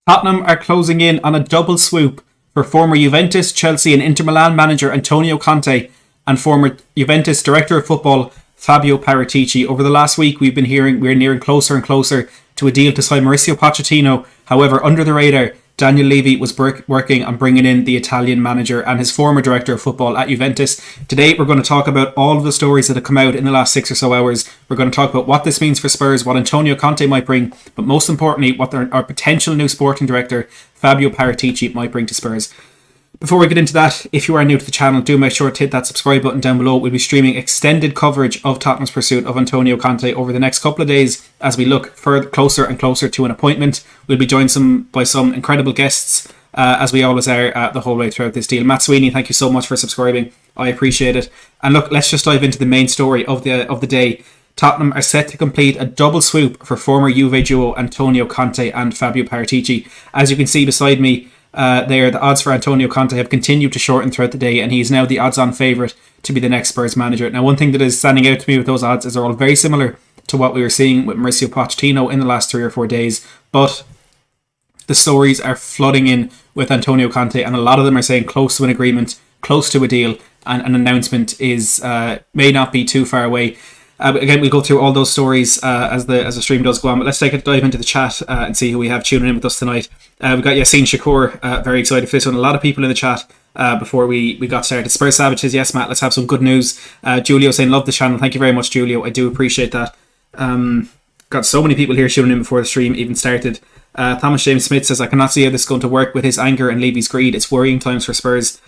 Tottenham are closing in on a double swoop for former Juventus, Chelsea and Inter Milan manager Antonio Conte and former Juventus director of football Fabio Paratici. Over the last week, we've been hearing we're nearing closer and closer to a deal to sign Mauricio Pochettino. However, under the radar, Daniel Levy was working on bringing in the Italian manager and his former director of football at Juventus. Today, we're going to talk about all of the stories that have come out in the last 6 or so hours. We're going to talk about what this means for Spurs, what Antonio Conte might bring, but most importantly, what our potential new sporting director, Fabio Paratici, might bring to Spurs. Before we get into that, if you are new to the channel, do make sure to hit that subscribe button down below. We'll be streaming extended coverage of Tottenham's pursuit of Antonio Conte over the next couple of days as we look further closer and closer to an appointment. We'll be joined by some incredible guests, as we always are the whole way throughout this deal. Matt Sweeney, thank you so much for subscribing. I appreciate it. And look, let's just dive into the main story of the day. Tottenham are set to complete a double swoop for former Juve duo Antonio Conte and Fabio Paratici. As you can see beside me, the odds for Antonio Conte have continued to shorten throughout the day, and he is now the odds-on favourite to be the next Spurs manager. Now, one thing that is standing out to me with those odds is they're all very similar to what we were seeing with Mauricio Pochettino in the last 3 or 4 days, but the stories are flooding in with Antonio Conte, and a lot of them are saying close to an agreement, close to a deal, and an announcement is may not be too far away. Again, we'll go through all those stories as the stream does go on. But let's take a dive into the chat and see who we have tuning in with us tonight. We've got Yassine Shakur, very excited for this one. A lot of people in the chat before we got started. Spurs Savages, yes, Matt, let's have some good news. Julio saying, love the channel. Thank you very much, Julio. I do appreciate that. Got so many people here tuning in before the stream even started. Thomas James Smith says, I cannot see how this is going to work with his anger and Levy's greed. It's worrying times for Spurs.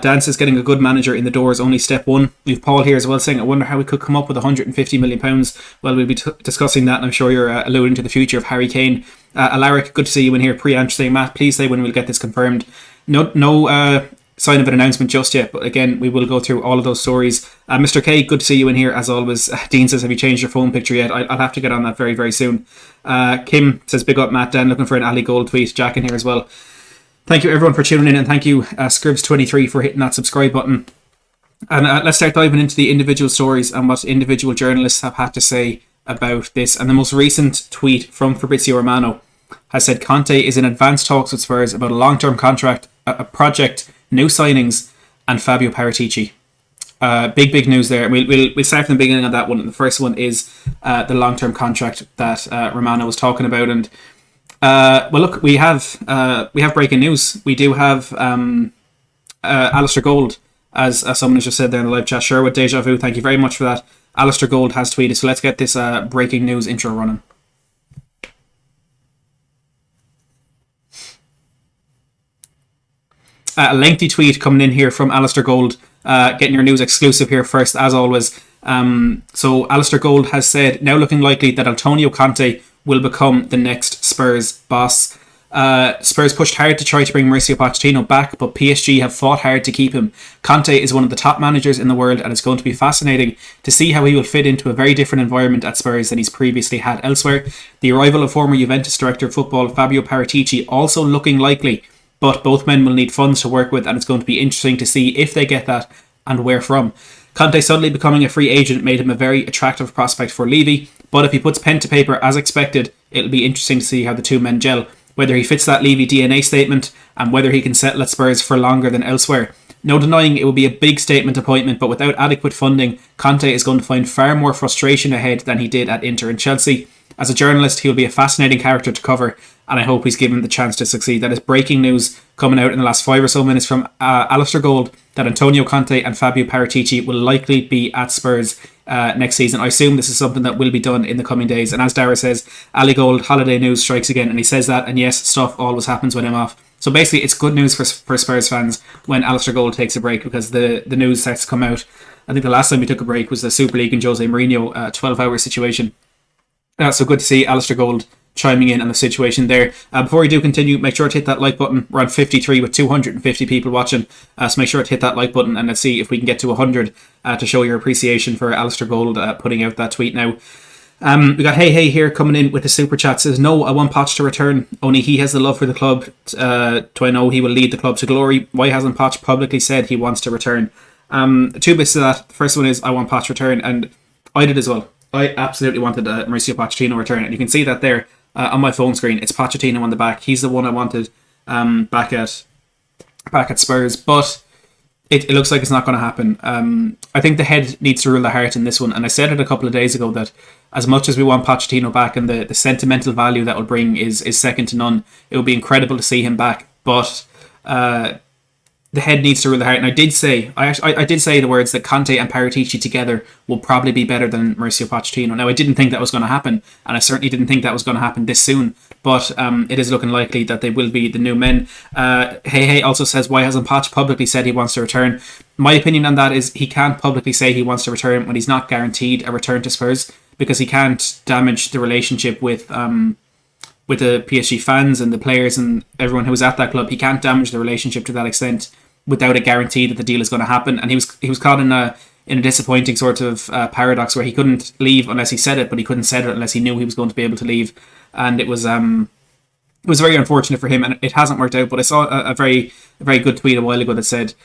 Dan says getting a good manager in the door is only step one. We've Paul here as well saying, I wonder how we could come up with £150 million. Well, we'll be discussing that, and I'm sure you're alluding to the future of Harry Kane. Alaric, good to see you in here. Pre-Ange saying, Matt, please say when we'll get this confirmed. No sign of an announcement just yet, but again, we will go through all of those stories. Mr. K, good to see you in here as always. Dean says, have you changed your phone picture yet? I'll have to get on that very, very soon. Kim says, big up Matt. Dan looking for an Ali Gold tweet. Jack in here as well. Thank you everyone for tuning in, and thank you Scribs23 for hitting that subscribe button. And let's start diving into the individual stories and what individual journalists have had to say about this. And the most recent tweet from Fabrizio Romano has said Conte is in advanced talks with Spurs about a long-term contract, a project, new signings, and Fabio Paratici. Big news there. We'll start from the beginning of that one. The first one is the long-term contract that Romano was talking about. And well, look, we have breaking news. We do have Alistair Gold, as someone has just said there in the live chat. Sherwood Deja Vu, thank you very much for that. Alistair Gold has tweeted, so let's get this breaking news intro running. A lengthy tweet coming in here from Alistair Gold, getting your news exclusive here first, as always. So Alistair Gold has said, now looking likely that Antonio Conte will become the next Spurs boss. Spurs pushed hard to try to bring Mauricio Pochettino back, but PSG have fought hard to keep him. Conte is one of the top managers in the world, and it's going to be fascinating to see how he will fit into a very different environment at Spurs than he's previously had elsewhere. The arrival of former Juventus director of football Fabio Paratici also looking likely, but both men will need funds to work with, and it's going to be interesting to see if they get that and where from. Conte suddenly becoming a free agent made him a very attractive prospect for Levy, but if he puts pen to paper as expected, it'll be interesting to see how the two men gel, whether he fits that Levy DNA statement and whether he can settle at Spurs for longer than elsewhere. No denying it will be a big statement appointment, but without adequate funding, Conte is going to find far more frustration ahead than he did at Inter and Chelsea. As a journalist, he'll be a fascinating character to cover, and I hope he's given the chance to succeed. That is breaking news coming out in the last 5 or so minutes from Alistair Gold that Antonio Conte and Fabio Paratici will likely be at Spurs next season. I assume this is something that will be done in the coming days. And as Dara says, Ali Gold, holiday news strikes again, and he says that, and yes, stuff always happens when I'm off. So basically, it's good news for Spurs fans when Alistair Gold takes a break, because the news starts to come out. I think the last time we took a break was the Super League and Jose Mourinho 12-hour situation. So good to see Alistair Gold chiming in on the situation there. Before we do continue, make sure to hit that like button. We're on 53 with 250 people watching, so make sure to hit that like button, and let's see if we can get to 100 to show your appreciation for Alistair Gold putting out that tweet now. We got Hey here coming in with the super chat. Says, no, I want Poch to return. Only he has the love for the club. Do I know he will lead the club to glory? Why hasn't Poch publicly said he wants to return? Two bits to that. The first one is I want Poch to return, and I did as well. I absolutely wanted Mauricio Pochettino return, and you can see that there on my phone screen. It's Pochettino on the back. He's the one I wanted back at Spurs, but it looks like it's not going to happen. I think the head needs to rule the heart in this one, and I said it a couple of days ago that as much as we want Pochettino back and the sentimental value that will bring is second to none, it would be incredible to see him back, but the head needs to rule the heart. And I did say the words that Conte and Paratici together will probably be better than Mauricio Pochettino. Now, I didn't think that was going to happen, and I certainly didn't think that was going to happen this soon, but it is looking likely that they will be the new men. Hey also says, why hasn't Poch publicly said he wants to return? My opinion on that is he can't publicly say he wants to return when he's not guaranteed a return to Spurs, because he can't damage the relationship with the PSG fans and the players and everyone who was at that club. He can't damage the relationship to that extent without a guarantee that the deal is going to happen. And he was caught in a disappointing sort of paradox where he couldn't leave unless he said it, but he couldn't say it unless he knew he was going to be able to leave. And it was very unfortunate for him, and it hasn't worked out. But I saw a very good tweet a while ago that said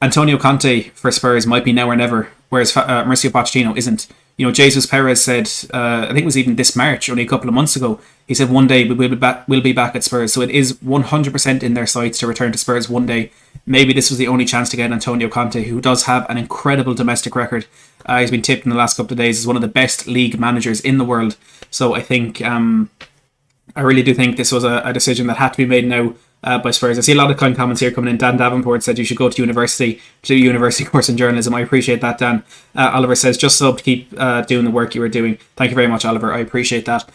Antonio Conte for Spurs might be now or never, whereas Mauricio Pochettino isn't. You know, Jesus Perez said, I think it was even this March, only a couple of months ago, he said one day we'll be back at Spurs. So it is 100% in their sights to return to Spurs one day. Maybe this was the only chance to get Antonio Conte, who does have an incredible domestic record. He's been tipped in the last couple of days as one of the best league managers in the world. So I think, I really do think this was a decision that had to be made now by Spurs. I see a lot of kind comments here coming in. Dan Davenport said you should go to university to do a university course in journalism. I appreciate that, Dan. Oliver says just sub to keep doing the work you were doing. Thank you very much, Oliver. I appreciate that.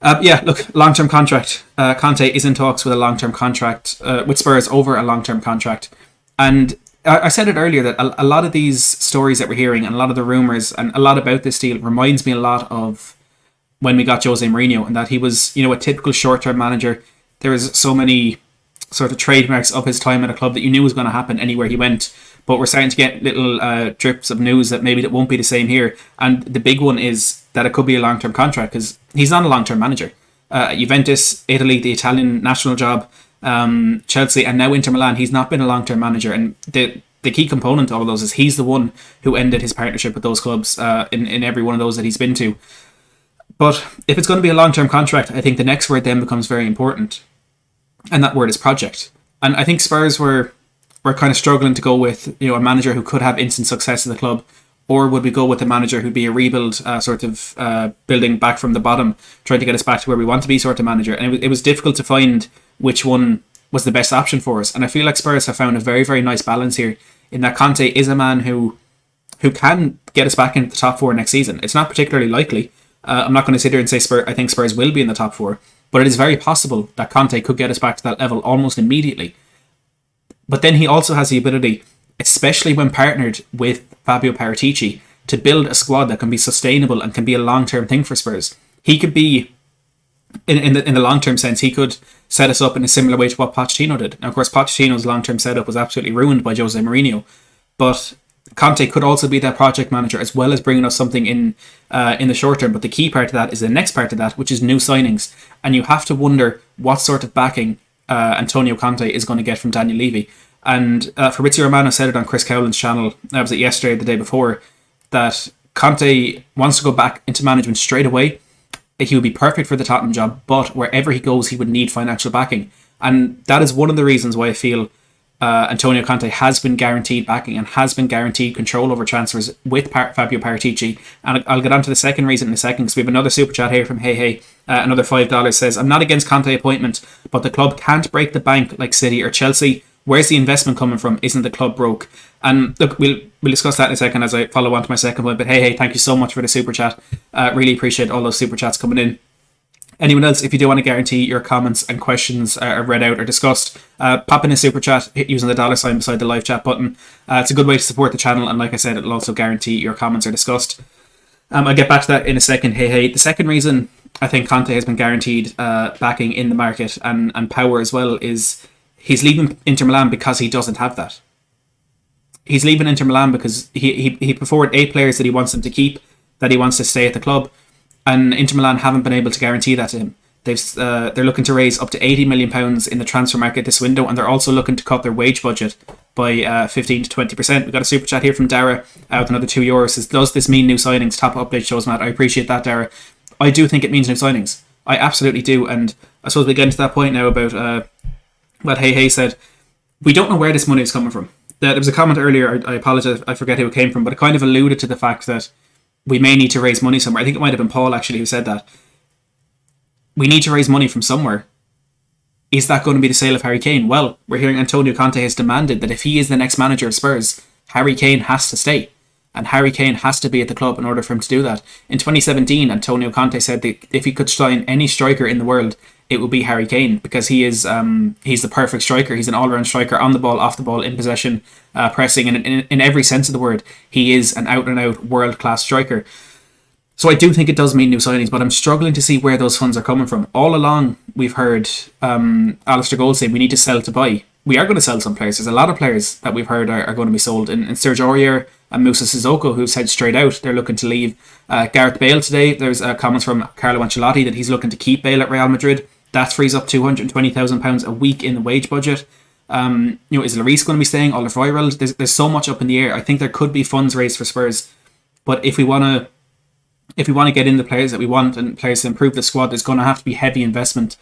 Look, long-term contract. Conte is in talks with a long-term contract with Spurs over a long-term contract. And I said it earlier that a lot of these stories that we're hearing and a lot of the rumours and a lot about this deal reminds me a lot of when we got Jose Mourinho, and that he was, a typical short-term manager. There was so many sort of trademarks of his time at a club that you knew was going to happen anywhere he went. But we're starting to get little drips of news that maybe it won't be the same here. And the big one is that it could be a long-term contract, because he's not a long-term manager. Juventus, Italy, the Italian national job, Chelsea, and now Inter Milan, he's not been a long-term manager. And the key component to all of those is he's the one who ended his partnership with those clubs in every one of those that he's been to. But if it's going to be a long-term contract, I think the next word then becomes very important. And that word is project. And I think Spurs were kind of struggling to go with, a manager who could have instant success at the club, or would we go with a manager who'd be a rebuild building back from the bottom, trying to get us back to where we want to be sort of manager. And it was difficult to find which one was the best option for us. And I feel like Spurs have found a very, very nice balance here, in that Conte is a man who can get us back into the top four next season. It's not particularly likely. I'm not going to sit here and say I think Spurs will be in the top four, but it is very possible that Conte could get us back to that level almost immediately. But then he also has the ability, especially when partnered with Fabio Paratici, to build a squad that can be sustainable and can be a long-term thing for Spurs. He could be, in the long-term sense, he could set us up in a similar way to what Pochettino did. Now, of course, Pochettino's long-term setup was absolutely ruined by Jose Mourinho, but Conte could also be that project manager, as well as bringing us something in the short term. But the key part of that is the next part of that, which is new signings. And you have to wonder what sort of backing Antonio Conte is going to get from Daniel Levy. And Fabrizio Romano said it on Chris Cowland's channel, was it yesterday or the day before, that Conte wants to go back into management straight away. He would be perfect for the Tottenham job, but wherever he goes, he would need financial backing. And that is one of the reasons why I feel Antonio Conte has been guaranteed backing and has been guaranteed control over transfers with Fabio Paratici. And I'll get on to the second reason in a second, because we have another super chat here from Hey. Another $5 says, I'm not against Conte appointment, but the club can't break the bank like City or Chelsea. Where's the investment coming from? Isn't the club broke? And look, we'll discuss that in a second as I follow on to my second point. But hey, thank you so much for the super chat. Really appreciate all those super chats coming in. Anyone else, if you do want to guarantee your comments and questions are read out or discussed, pop in a super chat using the $ beside the live chat button. It's a good way to support the channel, and like I said, it'll also guarantee your comments are discussed. I'll get back to that in a second. Hey. The second reason I think Conte has been guaranteed backing in the market and power as well is he's leaving Inter Milan because he doesn't have that. He's leaving Inter Milan because he put forward 8 players that he wants them to keep, that he wants to stay at the club. And Inter Milan haven't been able to guarantee that to him. They're looking to raise up to £80 million in the transfer market this window, and they're also looking to cut their wage budget by 15 to 20%. We've got a super chat here from Dara with another €2. Says, does this mean new signings? Top update shows, Matt. I appreciate that, Dara. I do think it means new signings. I absolutely do. And I suppose we get into that point now about what Hey said. We don't know where this money is coming from. There was a comment earlier, I apologise, I forget who it came from, but it kind of alluded to the fact that we may need to raise money somewhere. I think it might have been Paul actually who said that. We need to raise money from somewhere. Is that going to be the sale of Harry Kane? Well, we're hearing Antonio Conte has demanded that if he is the next manager of Spurs, Harry Kane has to stay. And Harry Kane has to be at the club in order for him to do that. In 2017, Antonio Conte said that if he could sign any striker in the world, it would be Harry Kane, because he is he's the perfect striker. He's an all-round striker, on the ball, off the ball, in possession, pressing, and in every sense of the word, he is an out-and-out world-class striker. So I do think it does mean new signings, but I'm struggling to see where those funds are coming from. All along, we've heard Alistair Gold say we need to sell to buy. We are going to sell some players. There's a lot of players that we've heard are going to be sold. And Serge Aurier and Moussa Sissoko, who've said straight out they're looking to leave. Gareth Bale today, there's comments from Carlo Ancelotti that he's looking to keep Bale at Real Madrid. That frees up £220,000 a week in the wage budget. Is Lloris going to be staying? Alderweireld? There's so much up in the air. I think there could be funds raised for Spurs, but if we want to get in the players that we want and players to improve the squad, there's going to have to be heavy investment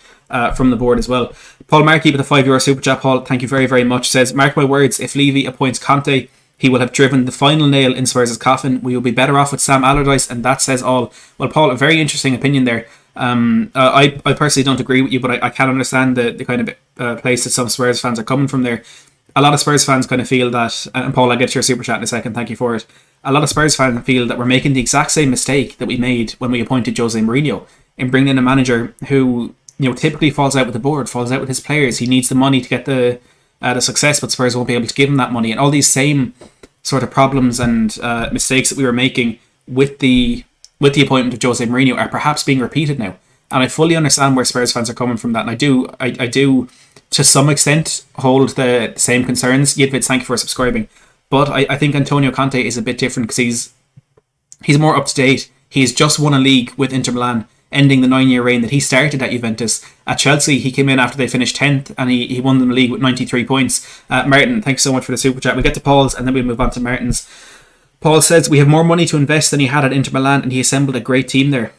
from the board as well. Paul Markey with a €5 super chat. Paul, thank you very, very much. Says, mark my words, if Levy appoints Conte, he will have driven the final nail in Spurs' coffin. We will be better off with Sam Allardyce, and that says all. Well, Paul, a very interesting opinion there. I personally don't agree with you, but I can understand the kind of place that some Spurs fans are coming from there. A lot of Spurs fans kind of feel that, and Paul, I'll get to your super chat in a second, thank you for it. A lot of Spurs fans feel that we're making the exact same mistake that we made when we appointed Jose Mourinho in bringing in a manager who, typically falls out with the board, falls out with his players. He needs the money to get the success, but Spurs won't be able to give him that money. And all these same sort of problems and mistakes that we were making with the appointment of Jose Mourinho are perhaps being repeated now. And I fully understand where Spurs fans are coming from that. And I do to some extent hold the same concerns. Yidvid, thank you for subscribing. But I think Antonio Conte is a bit different because he's more up to date. He's just won a league with Inter Milan, ending the 9-year reign that he started at Juventus. At Chelsea, he came in after they finished 10th and he won them the league with 93 points. Martin, thanks so much for the super chat. We'll get to Paul's and then we'll move on to Martin's. Paul says, we have more money to invest than he had at Inter Milan and he assembled a great team there.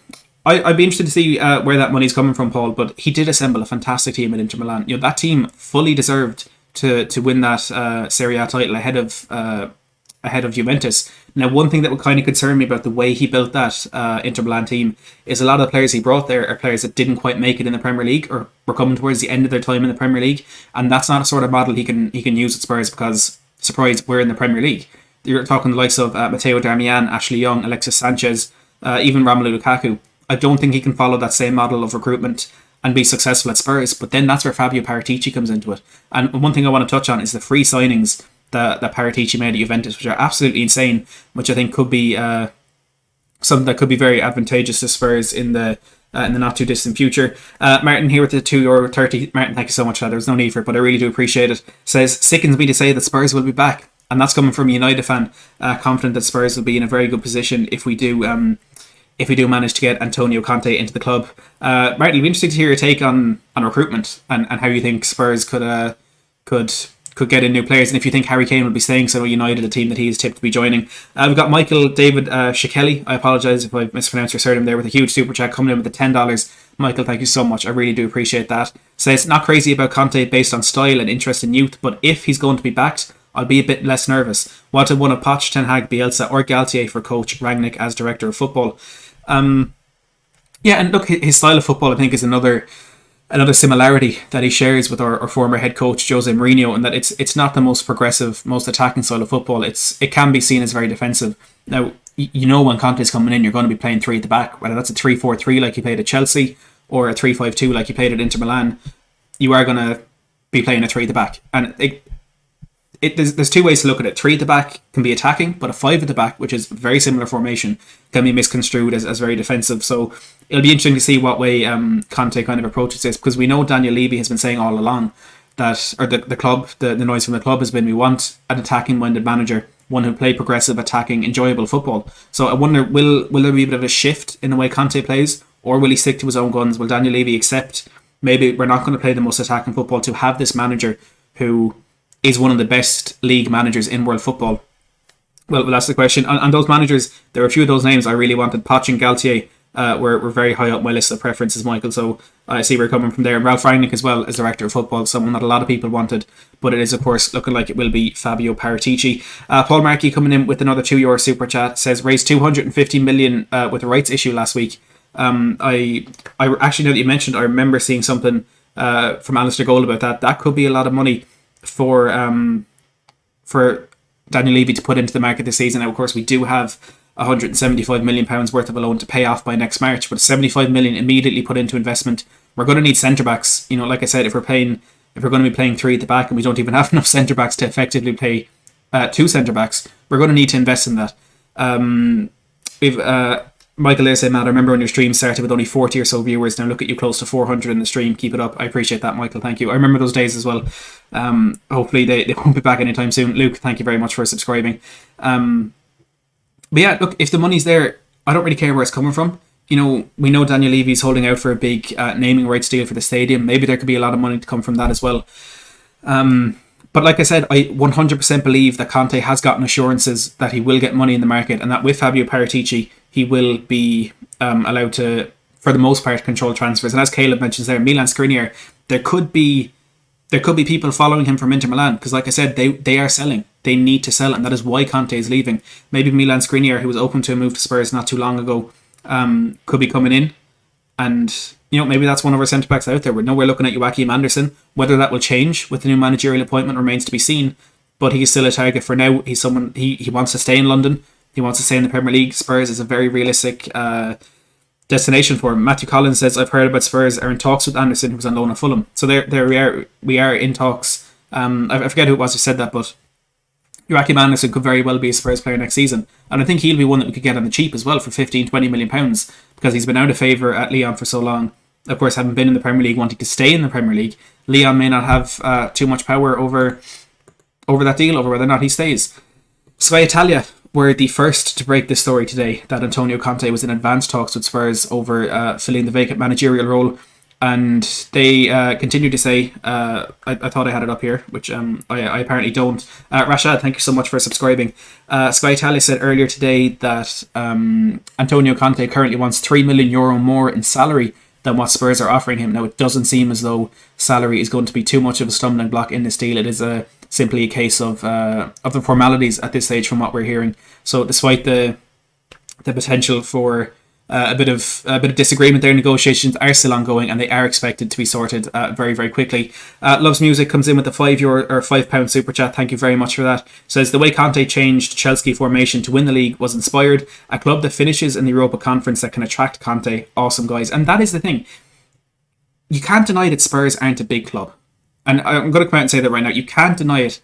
I'd be interested to see where that money's coming from, Paul, but he did assemble a fantastic team at Inter Milan. That team fully deserved to win that Serie A title ahead of Juventus. Now, one thing that would kind of concern me about the way he built that Inter Milan team is a lot of the players he brought there are players that didn't quite make it in the Premier League or were coming towards the end of their time in the Premier League, and that's not a sort of model he can use at Spurs because, surprise, we're in the Premier League. You're talking the likes of Matteo Darmian, Ashley Young, Alexis Sanchez, even Romelu Lukaku. I don't think he can follow that same model of recruitment and be successful at Spurs, but then that's where Fabio Paratici comes into it. And one thing I want to touch on is the free signings that Paratici made at Juventus, which are absolutely insane, which I think could be something that could be very advantageous to Spurs in the not too distant future. Martin here with the €2.30. Martin, thank you so much for that. There's no need for it, but I really do appreciate it. Says, sickens me to say that Spurs will be back. And that's coming from a United fan, confident that Spurs will be in a very good position if we do manage to get Antonio Conte into the club. Martin, it'll be interesting to hear your take on recruitment and how you think Spurs could get in new players, and if you think Harry Kane will be staying, so United, a team that he is tipped to be joining. We've got Michael David Shikeli. I apologise if I mispronounced your surname there, with a huge super chat coming in with the $10. Michael, thank you so much. I really do appreciate that. Says, not crazy about Conte based on style and interest in youth, but if he's going to be backed, I'll be a bit less nervous. Wanted one of Poch, Ten Hag, Bielsa or Galtier for coach, Rangnick as director of football. And look, his style of football I think is another similarity that he shares with our former head coach Jose Mourinho, and that it's not the most progressive, most attacking style of football. It can be seen as very defensive. Now, when Conte's coming in, you're going to be playing three at the back, whether that's a 3-4-3 like he played at Chelsea or a 3-5-2 like he played at Inter Milan. You are going to be playing a three at the back, and there's two ways to look at it. 3 at the back can be attacking, but a 5 at the back, which is very similar formation, can be misconstrued as very defensive. So it'll be interesting to see what way Conte kind of approaches this, because we know Daniel Levy has been saying all along that, or the club, the noise from the club has been, we want an attacking-minded manager, one who play progressive, attacking, enjoyable football. So I wonder, will there be a bit of a shift in the way Conte plays, or will he stick to his own guns? Will Daniel Levy accept, maybe we're not going to play the most attacking football to have this manager who is one of the best league managers in world football? Well, that's the question. And those managers, there are a few of those names I really wanted. Poch and Galtier We're very high up my list of preferences, Michael. So I see where you're coming from there. And Ralph Rangnick as well as director of football, someone that a lot of people wanted, but it is of course looking like it will be Fabio Paratici. Paul Markey coming in with another €2 super chat says raised 250 million with a rights issue last week. I actually, now that you mentioned, I remember seeing something from Alistair Gold about that. That could be a lot of money for Daniel Levy to put into the market this season. Now, of course, we do have £175 million worth of a loan to pay off by next March, but 75 million immediately put into investment. We're going to need centre backs. You know, like I said, if we're going to be playing three at the back and we don't even have enough centre backs to effectively play two centre backs, we're going to need to invest in that. Michael there said, Matt, I remember when your stream started with only 40 or so viewers. Now look at you, close to 400 in the stream. Keep it up. I appreciate that, Michael. Thank you. I remember those days as well. Hopefully they won't be back anytime soon. Luke, thank you very much for subscribing. But yeah, look, if the money's there, I don't really care where it's coming from. You know, we know Daniel Levy's holding out for a big naming rights deal for the stadium. Maybe there could be a lot of money to come from that as well. But like I said, I 100% believe that Conte has gotten assurances that he will get money in the market, and that with Fabio Paratici, he will be allowed to, for the most part, control transfers. And as Caleb mentions there, Milan Skriniar, there could be people following him from Inter Milan, because like I said, they are selling. They need to sell, and that is why Conte is leaving. Maybe Milan Skriniar, who was open to a move to Spurs not too long ago, could be coming in, and you know, maybe that's one of our centre backs out there. We're looking at Joachim Andersen. Whether that will change with the new managerial appointment remains to be seen, but he's still a target for now. He's someone, he wants to stay in London. He wants to stay in the Premier League. Spurs is a very realistic destination for him. Matthew Collins says, I've heard about Spurs are in talks with Anderson, who was on loan at Fulham. So there we are in talks. I forget who it was who said that, but Joachim Andersen could very well be a Spurs player next season. And I think he'll be one that we could get on the cheap as well for 15-20 million pounds, because he's been out of favour at Lyon for so long. Of course, having been in the Premier League, wanting to stay in the Premier League, Lyon may not have too much power over that deal, over whether or not he stays. Sky Italia were the first to break this story today, that Antonio Conte was in advanced talks with Spurs over filling the vacant managerial role. And they continue to say, I thought I had it up here, which I apparently don't. Rashad, thank you so much for subscribing. Sky Italia said earlier today that Antonio Conte currently wants €3 million more in salary than what Spurs are offering him. Now, it doesn't seem as though salary is going to be too much of a stumbling block in this deal. It is simply a case of the formalities at this stage from what we're hearing. So despite the potential for a bit of disagreement there, negotiations are still ongoing, and they are expected to be sorted very, very quickly. Loves Music comes in with a £5 super chat. Thank you very much for that. Says, the way Conte changed Chelsea formation to win the league was inspired. A club that finishes in the Europa Conference that can attract Conte. Awesome, guys. And that is the thing. You can't deny that Spurs aren't a big club. And I'm going to come out and say that right now. You can't deny it,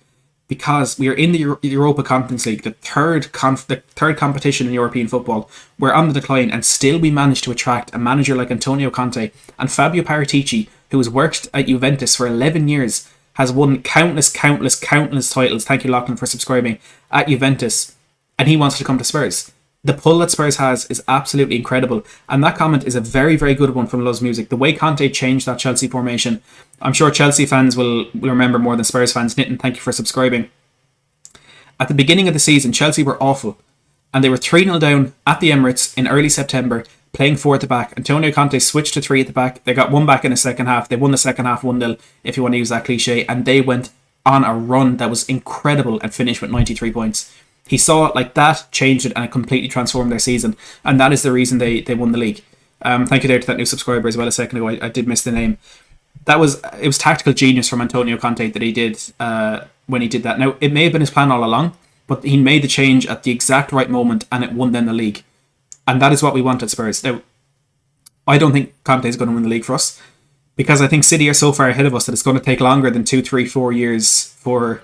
because we are in the Europa Conference League, the third competition in European football. We're on the decline, and still we managed to attract a manager like Antonio Conte and Fabio Paratici, who has worked at Juventus for 11 years, has won countless titles. Thank you, Lachlan, for subscribing, at Juventus, and he wants to come to Spurs. The pull that Spurs has is absolutely incredible, and that comment is a very, very good one from Loves Music. The way Conte changed that Chelsea formation, I'm sure Chelsea fans will remember more than Spurs fans. Nitin, thank you for subscribing. At the beginning of the season, Chelsea were awful, and they were 3-0 down at the Emirates in early September, playing 4 at the back. Antonio Conte switched to 3 at the back. They got 1 back in the second half. They won the second half 1-0, if you want to use that cliche, and they went on a run that was incredible and finished with 93 points. He saw it like that, changed it, and it completely transformed their season. And that is the reason they won the league. Thank you there to that new subscriber as well a second ago. I did miss the name. It was tactical genius from Antonio Conte that he did when he did that. Now, it may have been his plan all along, but he made the change at the exact right moment, and it won them the league. And that is what we want at Spurs. Now, I don't think Conte is going to win the league for us, because I think City are so far ahead of us that it's going to take longer than 2, 3, 4 years for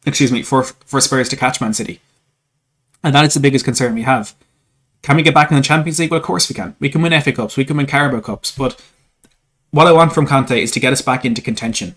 Spurs to catch Man City. And that is the biggest concern we have. Can we get back in the Champions League? Well, of course we can. We can win FA Cups. We can win Carabao Cups. But what I want from Conte is to get us back into contention.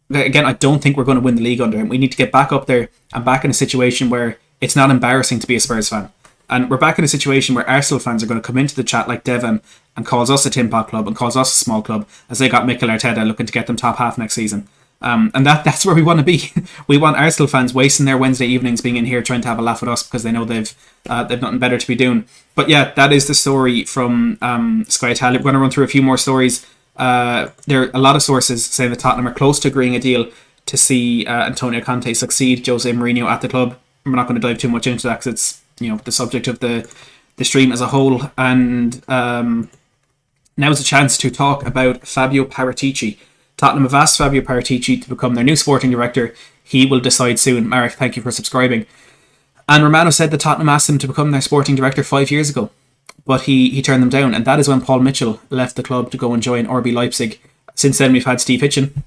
Again, I don't think we're going to win the league under him. We need to get back up there and back in a situation where it's not embarrassing to be a Spurs fan. And we're back in a situation where Arsenal fans are going to come into the chat like Devon and calls us a tin pot club and calls us a small club, as they got Mikel Arteta looking to get them top half next season. And that's where we want to be. We want Arsenal fans wasting their Wednesday evenings being in here trying to have a laugh at us because they know they've nothing better to be doing. But yeah, that is the story from Sky Italia. We're going to run through a few more stories. There are a lot of sources saying that Tottenham are close to agreeing a deal to see Antonio Conte succeed Jose Mourinho at the club. We're not going to dive too much into that because it's the subject of the stream as a whole. And now is a chance to talk about Fabio Paratici. Tottenham have asked Fabio Paratici to become their new sporting director. He will decide soon. Marek, thank you for subscribing. And Romano said that Tottenham asked him to become their sporting director 5 years ago, but he turned them down, and that is when Paul Mitchell left the club to go and join RB Leipzig. Since then, we've had Steve Hitchen.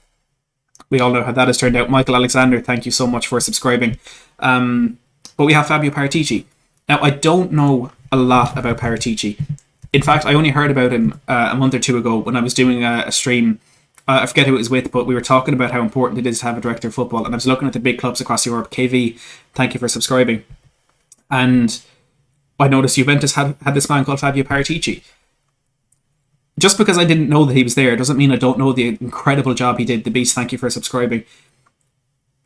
We all know how that has turned out. Michael Alexander, thank you so much for subscribing. But we have Fabio Paratici. Now, I don't know a lot about Paratici. In fact, I only heard about him a month or two ago when I was doing a stream. I forget who it was with, but we were talking about how important it is to have a director of football. And I was looking at the big clubs across Europe. KV, thank you for subscribing. And I noticed Juventus had this man called Fabio Paratici. Just because I didn't know that he was there doesn't mean I don't know the incredible job he did. The Beast, thank you for subscribing.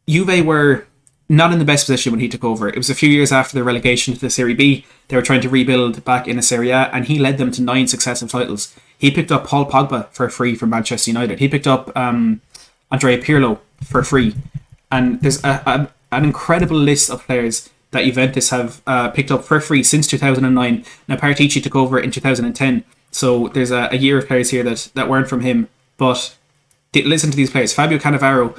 Juve were not in the best position when he took over. It was a few years after the relegation to the Serie B. They were trying to rebuild back in the Serie A, and he led them to 9 successive titles. He picked up Paul Pogba for free from Manchester United. He picked up Andrea Pirlo for free. And there's an incredible list of players that Juventus have picked up for free since 2009. Now, Paratici took over in 2010. So there's a year of players here that weren't from him. But listen to these players. Fabio Cannavaro,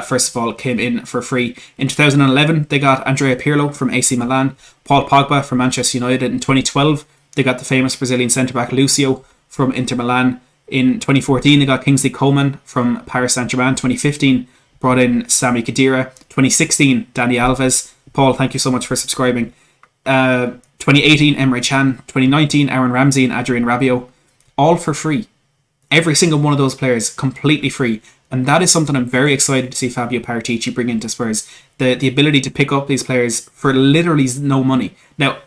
first of all, came in for free. In 2011, they got Andrea Pirlo from AC Milan. Paul Pogba from Manchester United. In 2012, they got the famous Brazilian centre-back Lucio from Inter Milan. In 2014, they got Kingsley Coman from Paris Saint-Germain. 2015, brought in Sami Khedira. 2016, Dani Alves. Paul, thank you so much for subscribing. 2018, Emre Can. 2019, Aaron Ramsey and Adrien Rabiot. All for free. Every single one of those players completely free. And that is something I'm very excited to see Fabio Paratici bring into Spurs. The ability to pick up these players for literally no money. Now,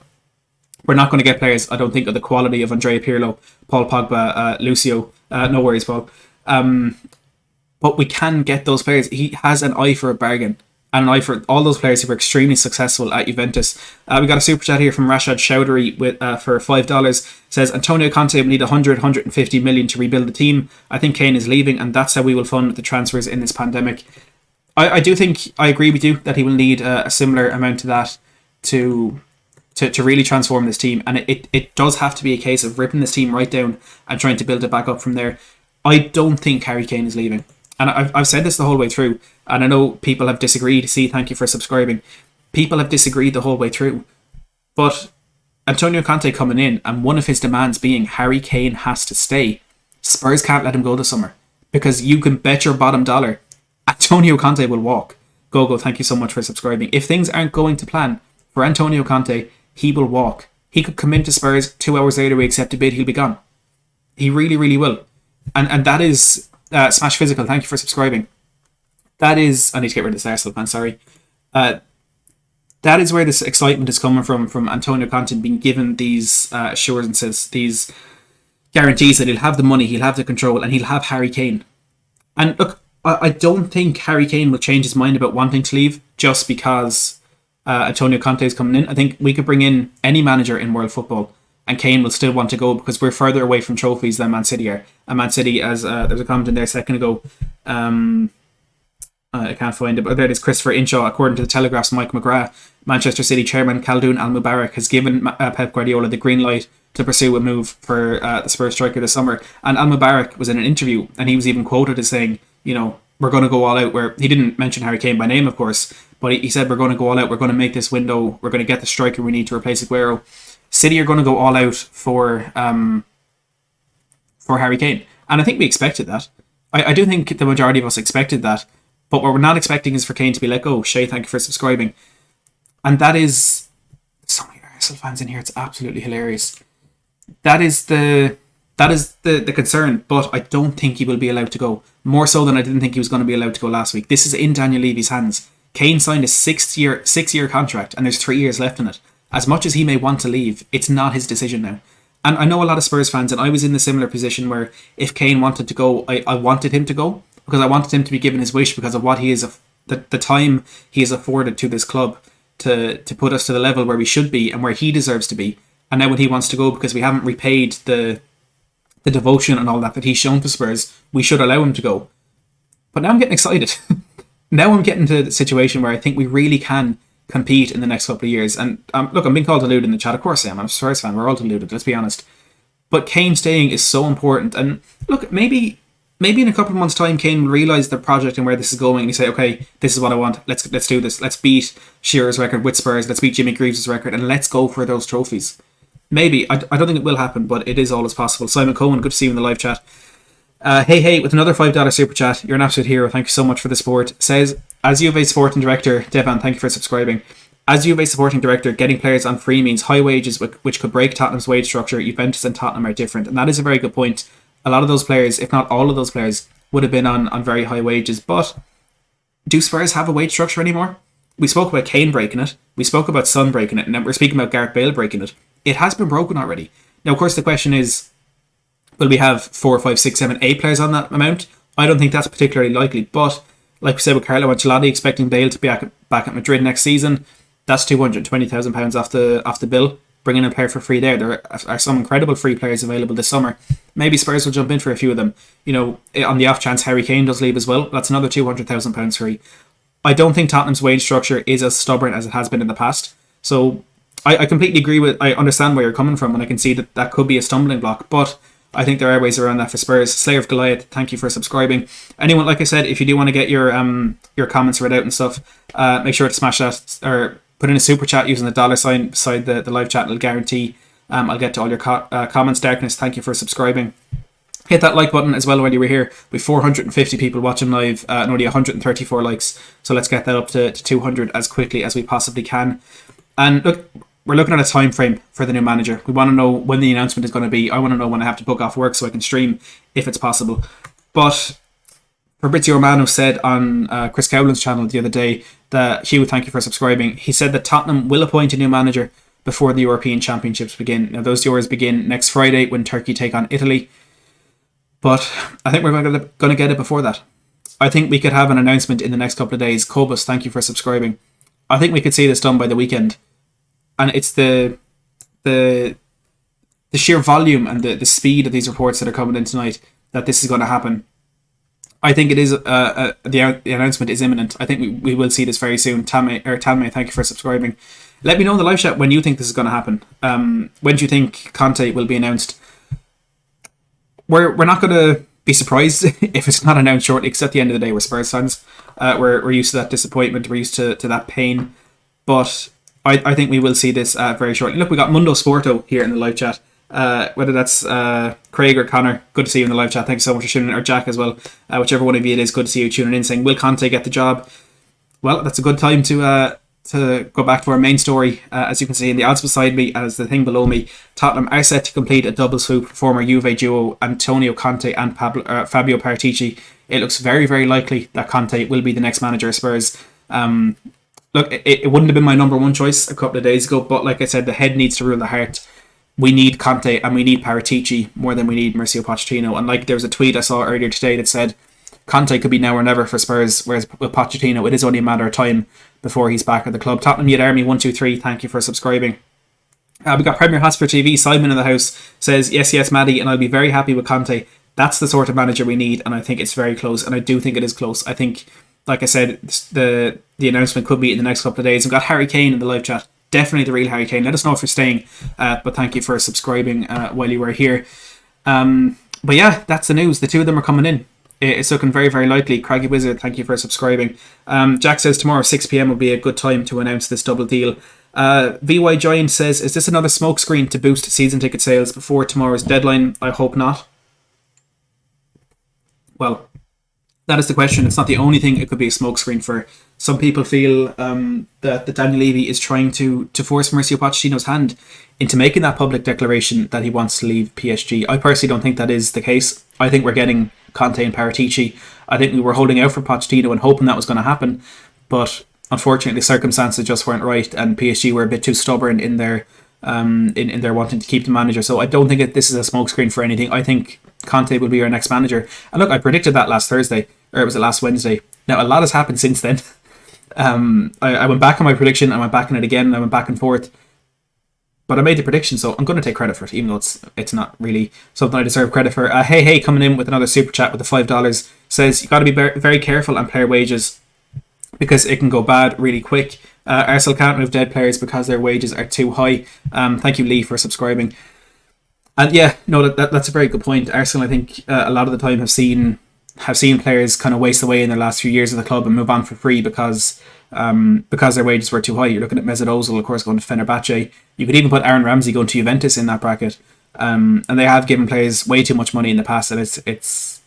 we're not going to get players, I don't think, of the quality of Andrea Pirlo, Paul Pogba, Lucio. No worries, Paul. But we can get those players. He has an eye for a bargain. And an eye for all those players who were extremely successful at Juventus. We got a super chat here from Rashad Chowdhury for $5. Says, Antonio Conte will need 150 million to rebuild the team. I think Kane is leaving, and that's how we will fund the transfers in this pandemic. I do think, I agree with you, that he will need a similar amount to that to really transform this team. And it does have to be a case of ripping this team right down and trying to build it back up from there. I don't think Harry Kane is leaving. And I've said this the whole way through. And I know people have disagreed. See, thank you for subscribing. People have disagreed the whole way through. But Antonio Conte coming in and one of his demands being Harry Kane has to stay. Spurs can't let him go this summer. Because you can bet your bottom dollar Antonio Conte will walk. Gogo, thank you so much for subscribing. If things aren't going to plan for Antonio Conte, he will walk. He could come into Spurs, 2 hours later we accept a bid, he'll be gone. He really, really will. And that is... Smash Physical, thank you for subscribing. That is... I need to get rid of this Arsenal fan, sorry. That is where this excitement is coming from Antonio Conte being given these assurances, these guarantees that he'll have the money, he'll have the control, and he'll have Harry Kane. And look, I don't think Harry Kane will change his mind about wanting to leave just because Antonio Conte is coming in. I think we could bring in any manager in world football and Kane will still want to go because we're further away from trophies than Man City are. And Man City, as there was a comment in there a second ago, I can't find it, but there it is, Christopher Inshaw, according to the Telegraph's Mike McGrath, Manchester City chairman Khaldoon Al-Mubarak has given Pep Guardiola the green light to pursue a move for the Spurs striker this summer. And Al-Mubarak was in an interview and he was even quoted as saying, you know, we're going to go all out, where he didn't mention Harry Kane by name, of course, but he said we're going to go all out, we're going to make this window, we're going to get the striker we need to replace Aguero. City are going to go all out for Harry Kane. And I think we expected that. I do think the majority of us expected that. But what we're not expecting is for Kane to be let go. Shay, thank you for subscribing. And that is... So many Arsenal fans in here, it's absolutely hilarious. That is the concern, but I don't think he will be allowed to go. More so than I didn't think he was going to be allowed to go last week. This is in Daniel Levy's hands. Kane signed a six-year contract and there's 3 years left in it. As much as he may want to leave, it's not his decision now. And I know a lot of Spurs fans, and I was in the similar position where if Kane wanted to go, I wanted him to go. because I wanted him to be given his wish because of what he is, the time he has afforded to this club to put us to the level where we should be and where he deserves to be. And now when he wants to go because we haven't repaid the devotion and all that he's shown to Spurs, we should allow him to go. But now I'm getting excited. Now I'm getting to the situation where I think we really can compete in the next couple of years. And look, I'm being called deluded in the chat. Of course I am. I'm a Spurs fan. We're all deluded, let's be honest. But Kane staying is so important. And look, maybe in a couple of months' time, Kane will realise the project and where this is going, and he say, okay, this is what I want. Let's do this. Let's beat Shearer's record with Spurs. Let's beat Jimmy Greaves' record, and let's go for those trophies. Maybe. I don't think it will happen, but it is always possible. Simon Cohen, good to see you in the live chat. Hey, with another $5 super chat. You're an absolute hero. Thank you so much for the support. Says, as Juve sporting director, Devan, thank you for subscribing. As Juve sporting director, getting players on free means high wages, which could break Tottenham's wage structure. Juventus and Tottenham are different, and that is a very good point. A lot of those players, if not all of those players, would have been on very high wages. But do Spurs have a wage structure anymore? We spoke about Kane breaking it. We spoke about Son breaking it. And now we're speaking about Gareth Bale breaking it. It has been broken already. Now, of course, the question is, will we have 4, 5, 6, 7, 8 players on that amount? I don't think that's particularly likely. But like we said with Carlo Ancelotti, expecting Bale to be back at Madrid next season, that's £220,000 off the bill. Bringing a player for free there. There are some incredible free players available this summer. Maybe Spurs will jump in for a few of them. You know, on the off chance Harry Kane does leave as well, that's another £200,000 free. I don't think Tottenham's wage structure is as stubborn as it has been in the past. So I completely agree I understand where you're coming from, and I can see that could be a stumbling block. But I think there are ways around that for Spurs. Slayer of Goliath, thank you for subscribing. Anyone, like I said, if you do want to get your comments read out and stuff, make sure to smash that or put in a super chat using the $sign beside the live chat. It'll guarantee I'll get to all your comments. Darkness, thank you for subscribing. Hit that like button as well while you were here. We've 450 people watching live and only 134 likes. So let's get that up to 200 as quickly as we possibly can. And look, we're looking at a time frame for the new manager. We want to know when the announcement is going to be. I want to know when I have to book off work so I can stream if it's possible. But Fabrizio Romano said on Chris Cowland's channel the other day that, Hugh, thank you for subscribing. He said that Tottenham will appoint a new manager before the European Championships begin. Now, those Euros begin next Friday when Turkey take on Italy. But I think we're going to get it before that. I think we could have an announcement in the next couple of days. Kobus, thank you for subscribing. I think we could see this done by the weekend. And it's the sheer volume and the speed of these reports that are coming in tonight that this is going to happen. I think it is the announcement is imminent. I think we will see this very soon. Talme, thank you for subscribing. Let me know in the live chat when you think this is going to happen. When do you think Conte will be announced? We're not going to be surprised if it's not announced shortly, because at the end of the day, we're Spurs fans. We're used to that disappointment. We're used to that pain. But I think we will see this very shortly. Look, we got Mundo Sporto here in the live chat. Whether that's Craig or Connor, good to see you in the live chat. Thanks so much for tuning in, or Jack as well. Whichever one of you it is, good to see you tuning in, saying, will Conte get the job? Well, that's a good time to go back to our main story. As you can see in the odds beside me, as the thing below me, Tottenham are set to complete a double swoop. Former Juve duo Antonio Conte and Fabio Paratici. It looks very, very likely that Conte will be the next manager of Spurs. Look, it wouldn't have been my number one choice a couple of days ago, but like I said, the head needs to rule the heart. We need Conte and we need Paratici more than we need Mauricio Pochettino. And like there was a tweet I saw earlier today that said Conte could be now or never for Spurs, whereas with Pochettino it is only a matter of time before he's back at the club. Tottenham Youth Army 123, thank you for subscribing. We got Premier Hotspur TV. Simon in the house says, yes, Maddie, and I'll be very happy with Conte. That's the sort of manager we need, and I think it's very close, and I do think it is close. I think, like I said, the announcement could be in the next couple of days. We've got Harry Kane in the live chat. Definitely the real Harry Kane. Let us know if you're staying, but thank you for subscribing while you were here. But yeah, that's the news. The two of them are coming in. It's looking very, very likely. Craggy Wizard, thank you for subscribing. Jack says tomorrow 6 p.m. will be a good time to announce this double deal. VY Giant says, is this another smokescreen to boost season ticket sales before tomorrow's deadline? I hope not. Well, that is the question. It's not the only thing it could be a smokescreen for. Some people feel that Daniel Levy is trying to force Mauricio Pochettino's hand into making that public declaration that he wants to leave PSG. I personally don't think that is the case. I think we're getting Conte and Paratici. I think we were holding out for Pochettino and hoping that was going to happen. But unfortunately, circumstances just weren't right, and PSG were a bit too stubborn in their in their wanting to keep the manager. So I don't think this is a smokescreen for anything. I think Conte will be our next manager. And look, I predicted that last Thursday. or was it last Wednesday? Now, a lot has happened since then. I went back on my prediction, I went back on it again, I went back and forth. But I made the prediction, so I'm going to take credit for it, even though it's not really something I deserve credit for. Hey, coming in with another super chat with the $5, says you got to be very careful on player wages because it can go bad really quick. Arsenal can't move dead players because their wages are too high. Thank you, Lee, for subscribing. And yeah, no, that's a very good point. Arsenal, I think, a lot of the time have seen players kind of waste away in their last few years of the club and move on for free because their wages were too high. You're looking at Mesut Ozil, of course, going to Fenerbahce. You could even put Aaron Ramsey going to Juventus in that bracket. And they have given players way too much money in the past, and it's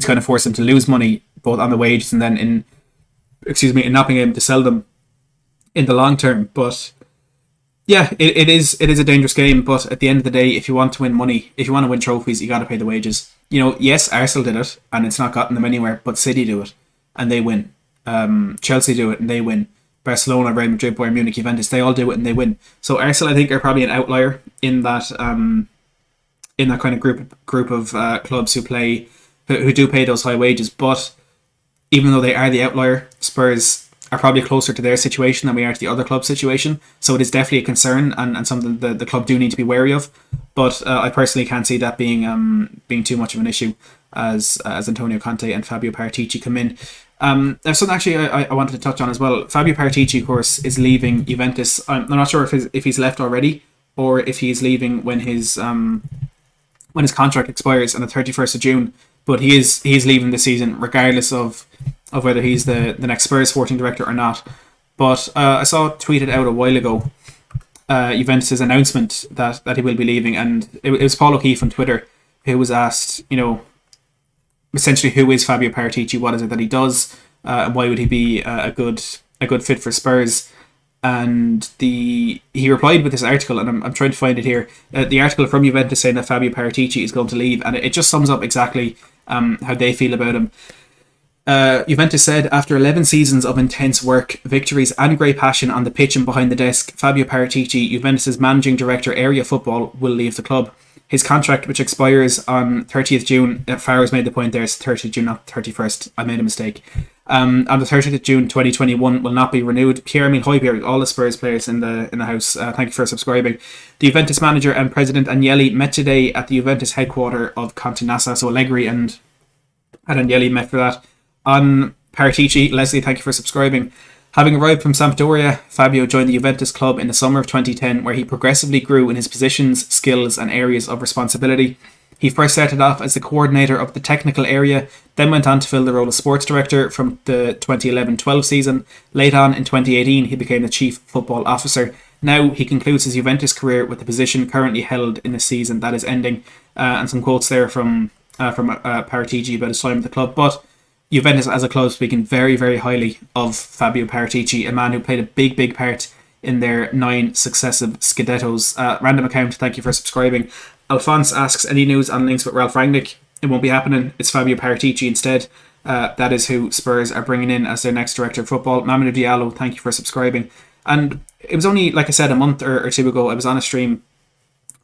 kind of forced them to lose money both on the wages and then in not being able to sell them in the long term. But yeah, it is a dangerous game. But at the end of the day, if you want to win money, if you want to win trophies, you got to pay the wages. Yes, Arsenal did it, and it's not gotten them anywhere. But City do it, and they win. Chelsea do it, and they win. Barcelona, Real Madrid, Bayern Munich, Juventus, they all do it, and they win. So Arsenal, I think, are probably an outlier in that kind of group of clubs who do pay those high wages. But even though they are the outlier, Spurs are probably closer to their situation than we are to the other club situation. So it is definitely a concern and something that the club do need to be wary of. But I personally can't see that being too much of an issue as Antonio Conte and Fabio Paratici come in. There's something actually I wanted to touch on as well. Fabio Paratici, of course, is leaving Juventus. I'm not sure if he's left already or if he's leaving when his contract expires on the 31st of June. But he's leaving this season regardless of whether he's the next Spurs sporting director or not. But I saw tweeted out a while ago Juventus' announcement that he will be leaving, and it was Paul O'Keefe on Twitter who was asked, essentially, who is Fabio Paratici? What is it that he does? And why would he be a good fit for Spurs? And he replied with this article, and I'm trying to find it here. The article from Juventus saying that Fabio Paratici is going to leave, and it just sums up exactly how they feel about him. Juventus said, after 11 seasons of intense work, victories and great passion on the pitch and behind the desk, Fabio Paratici, Juventus' managing director area football, will leave the club. His contract, which expires on 30th June, Farrow's made the point there, it's 30th June, not 31st. I made a mistake. On the 30th of June 2021 will not be renewed. Pierre-Emile Højbjerg, all the Spurs players in the house, thank you for subscribing. The Juventus manager and president Agnelli met today at the Juventus headquarter of Conte Nassa, so Allegri and Agnelli met for that. On Paratici, Leslie, thank you for subscribing. Having arrived from Sampdoria, Fabio joined the Juventus club in the summer of 2010, where he progressively grew in his positions, skills and areas of responsibility. He first started off as the coordinator of the technical area, then went on to fill the role of sports director from the 2011-12 season. Late on in 2018, he became the chief football officer. Now he concludes his Juventus career with the position currently held in the season that is ending. And some quotes there from Paratici about his time at the club. But Juventus as a club speaking very, very highly of Fabio Paratici, a man who played a big, big part in their 9 successive Scudettos. Random account, thank you for subscribing. Alphonse asks, any news on links with Ralph Rangnick? It won't be happening. It's Fabio Paratici instead. That is who Spurs are bringing in as their next director of football. Mamadou Diallo, thank you for subscribing. And it was only, like I said, a month or two ago, I was on a stream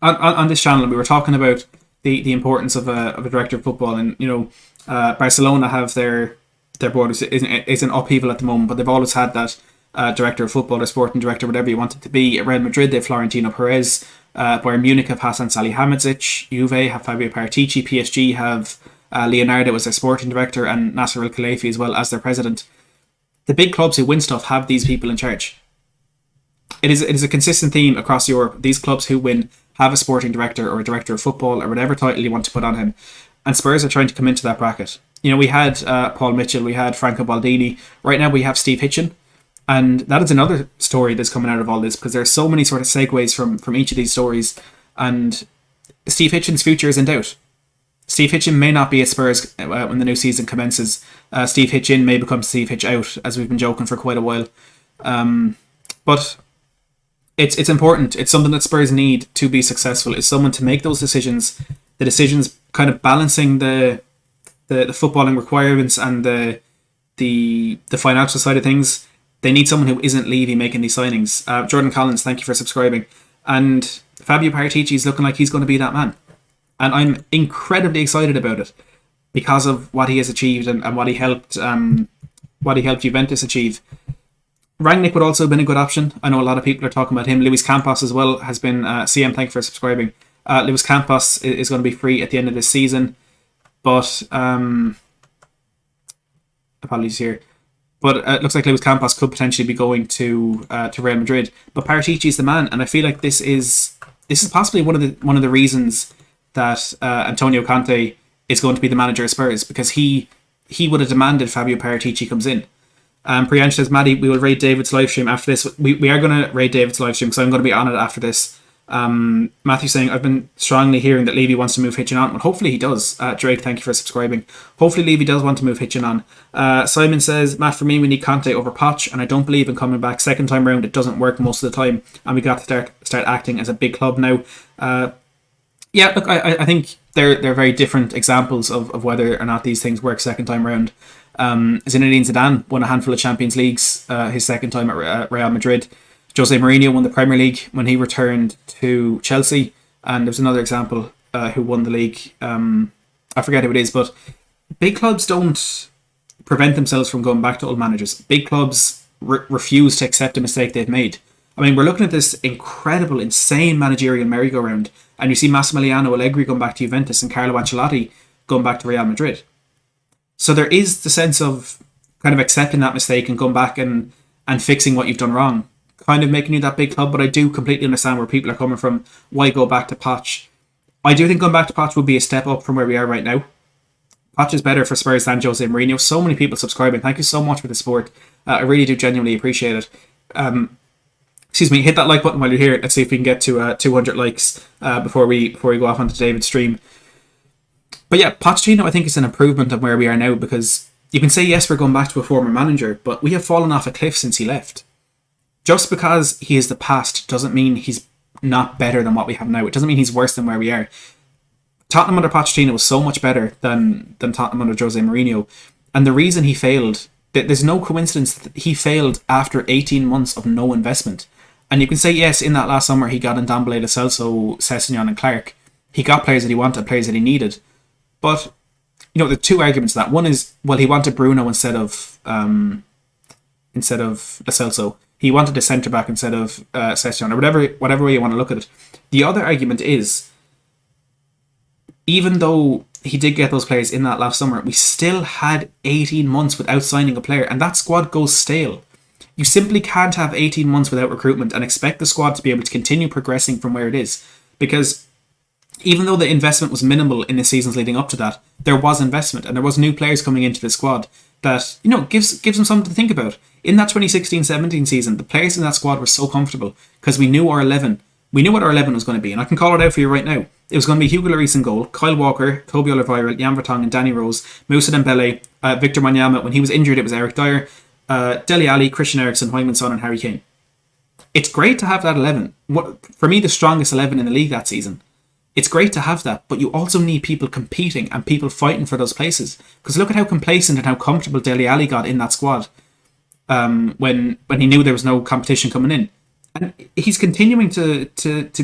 on this channel, and we were talking about the importance of a director of football. And, Barcelona have their board is in upheaval at the moment, but they've always had that director of football or sporting director, whatever you want it to be. At Real Madrid, they have Florentino Perez. Bayern Munich have Hasan Salihamidzic. Juve have Fabio Paratici. PSG have Leonardo as their sporting director and Nasser Al-Khelaifi as well as their president. The big clubs who win stuff have these people in charge. It is a consistent theme across Europe. These clubs who win have a sporting director or a director of football or whatever title you want to put on him. And Spurs are trying to come into that bracket. We had Paul Mitchell, we had Franco Baldini. Right now we have Steve Hitchen. And that is another story that's coming out of all this, because there are so many sort of segues from each of these stories. And Steve Hitchen's future is in doubt. Steve Hitchen may not be at Spurs when the new season commences. Steve Hitchen may become Steve Hitch out, as we've been joking for quite a while. But it's important. It's something that Spurs need to be successful. It's someone to make those decisions. The decisions kind of balancing the footballing requirements and the financial side of things. They need someone who isn't Levy making these signings. Jordan Collins, thank you for subscribing. And Fabio Paratici is looking like he's going to be that man. And I'm incredibly excited about it. because of what he has achieved and what he helped Juventus achieve. Rangnick would also have been a good option. I know a lot of people are talking about him. Luis Campos as well has been. CM, thank you for subscribing. Luis Campos is going to be free at the end of this season, but apologies here. But it looks like Luis Campos could potentially be going to Real Madrid. But Paratici is the man, and I feel like this is possibly one of the reasons that Antonio Conte is going to be the manager of Spurs, because he would have demanded Fabio Paratici comes in. Priyansh says, Maddie, we will raid David's live stream after this. We are going to raid David's live stream, because I'm going to be on it after this. Matthew saying, I've been strongly hearing that Levy wants to move Hitchin on. Well, hopefully he does. Drake, thank you for subscribing. Hopefully Levy does want to move Hitchin on. Simon says, Matt, for me, we need Conte over Poch, and I don't believe in coming back second time round. It doesn't work most of the time, and we got to start acting as a big club now. Yeah, look, I think they're very different examples of whether or not these things work second time round. Zinedine Zidane won a handful of Champions Leagues his second time at Real Madrid. Jose Mourinho won the Premier League when he returned to Chelsea, and there's another example who won the league. I forget who it is, but big clubs don't prevent themselves from going back to old managers. Big clubs refuse to accept a mistake they've made. I mean, we're looking at this incredible, insane managerial merry-go-round, and you see Massimiliano Allegri going back to Juventus and Carlo Ancelotti going back to Real Madrid. So there is the sense of kind of accepting that mistake and going back and fixing what you've done wrong, kind of making you that big club. But I do completely understand where people are coming from. Why go back to Poch? I do think going back to Poch would be a step up from where we are right now. Poch is better for Spurs than Jose Mourinho. So many people subscribing. Thank you so much for the support. I really do genuinely appreciate it. Hit that like button while you're here. Let's see if we can get to 200 likes before we go off onto David's stream. But yeah, Pochettino, I think, is an improvement on where we are now, because you can say, yes, we're going back to a former manager, but we have fallen off a cliff since he left. Just because he is the past doesn't mean he's not better than what we have now. It doesn't mean he's worse than where we are. Tottenham under Pochettino was so much better than Tottenham under Jose Mourinho. And the reason he failed, there's no coincidence that he failed after 18 months of no investment. And you can say, yes, in that last summer, he got Ndombele, Lo Celso, Sessegnon and Clark. He got players that he wanted, players that he needed. But, you know, the two arguments to that. One is, well, he wanted Bruno instead of Lo Celso. He wanted a centre-back instead of Sessegnon, or whatever way you want to look at it. The other argument is, even though he did get those players in that last summer, we still had 18 months without signing a player, and that squad goes stale. You simply can't have 18 months without recruitment and expect the squad to be able to continue progressing from where it is. Because even though the investment was minimal in the seasons leading up to that, there was investment and there was new players coming into the squad that, you know, gives them something to think about. In that 2016-17 season, the players in that squad were so comfortable because we knew our 11. We knew what our 11 was going to be, and I can call it out for you right now. It was going to be Hugo Lloris in goal, Kyle Walker, Kobe Alderweireld, Jan Vertonghen, and Danny Rose, Moussa Dembele, Victor Wanyama. When he was injured, it was Eric Dyer, Dele Alli, Christian Eriksen, Heung-min Son, and Harry Kane. It's great to have that 11. For me, the strongest 11 in the league that season. It's great to have that, but you also need people competing and people fighting for those places. Because look at how complacent and how comfortable Dele Alli got in that squad when he knew there was no competition coming in. And he's continuing to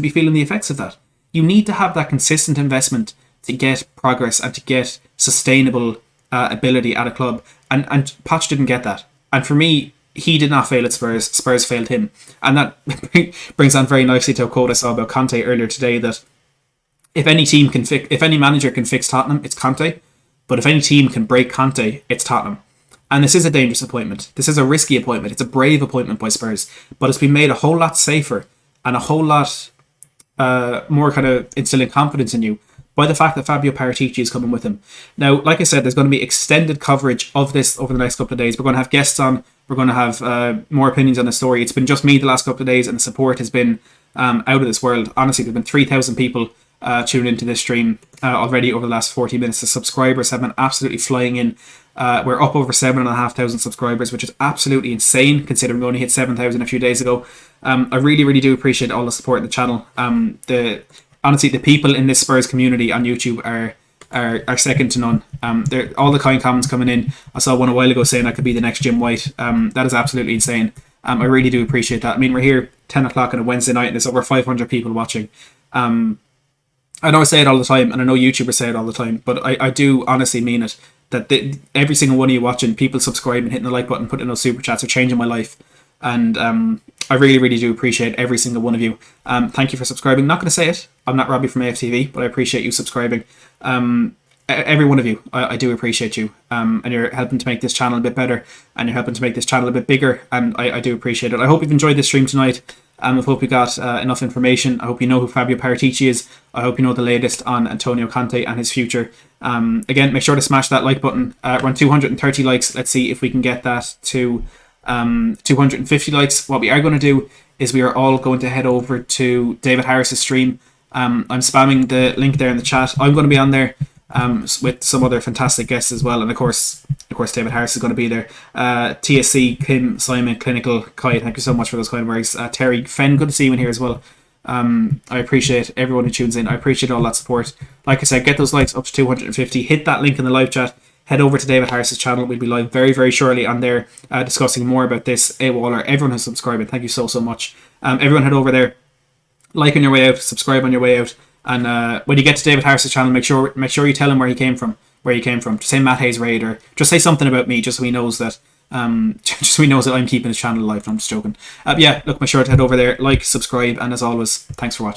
be feeling the effects of that. You need to have that consistent investment to get progress and to get sustainable ability at a club. And Poch didn't get that. And for me, he did not fail at Spurs. Spurs failed him. And that brings on very nicely to a quote I saw about Conte earlier today, that if any manager can fix Tottenham, it's Conte. But if any team can break Conte, it's Tottenham. And this is a dangerous appointment. This is a risky appointment. It's a brave appointment by Spurs. But it's been made a whole lot safer and a whole lot more kind of instilling confidence in you by the fact that Fabio Paratici is coming with him. Now, like I said, there's going to be extended coverage of this over the next couple of days. We're going to have guests on. We're going to have more opinions on the story. It's been just me the last couple of days, and the support has been out of this world. Honestly, there's been 3,000 people tuned into this stream already over the last 40 minutes. The subscribers have been absolutely flying in. We're up over 7,500 subscribers, which is absolutely insane considering we only hit 7,000 a few days ago. I really, really do appreciate all the support in the channel. Honestly, the people in this Spurs community on YouTube are second to none. All the kind comments coming in. I saw one a while ago saying I could be the next Jim White. That is absolutely insane. I really do appreciate that. I mean, we're here 10 o'clock on a Wednesday night and there's over 500 people watching. I know I say it all the time, and I know YouTubers say it all the time, but I do honestly mean it. That every single one of you watching, people subscribing, hitting the like button, putting in those super chats are changing my life. And I really, really do appreciate every single one of you. Thank you for subscribing. Not going to say it. I'm not Robbie from AFTV, but I appreciate you subscribing. Every one of you, I do appreciate you. And you're helping to make this channel a bit better, and you're helping to make this channel a bit bigger, and I do appreciate it. I hope you've enjoyed this stream tonight. I hope you got enough information. I hope you know who Fabio Paratici is. I hope you know the latest on Antonio Conte and his future. Again, make sure to smash that like button. We're on 230 likes. Let's see if we can get that to 250 likes. What we are going to do is we are all going to head over to David Harris's stream. I'm spamming the link there in the chat. I'm going to be on there with some other fantastic guests as well, and of course David Harris is going to be there. TSC, Kim, Simon, Clinical, Kai, thank you so much for those kind words. Terry, Fen, good to see you in here as well. I appreciate everyone who tunes in. I appreciate all that support. Like I said, get those likes up to 250. Hit that link in the live chat. Head over to David Harris's channel. We'll be live very, very shortly on there discussing more about this. AWOLer, everyone who's subscribing, thank you so much. Everyone head over there, like on your way out, subscribe on your way out, and when you get to David Harris's channel, make sure you tell him where you came from. Just say Matt Hayes Raid, or just say something about me, just so he knows that I'm keeping his channel alive. I'm just joking. Yeah, look, make sure to head over there, like, subscribe, and as always, thanks for watching.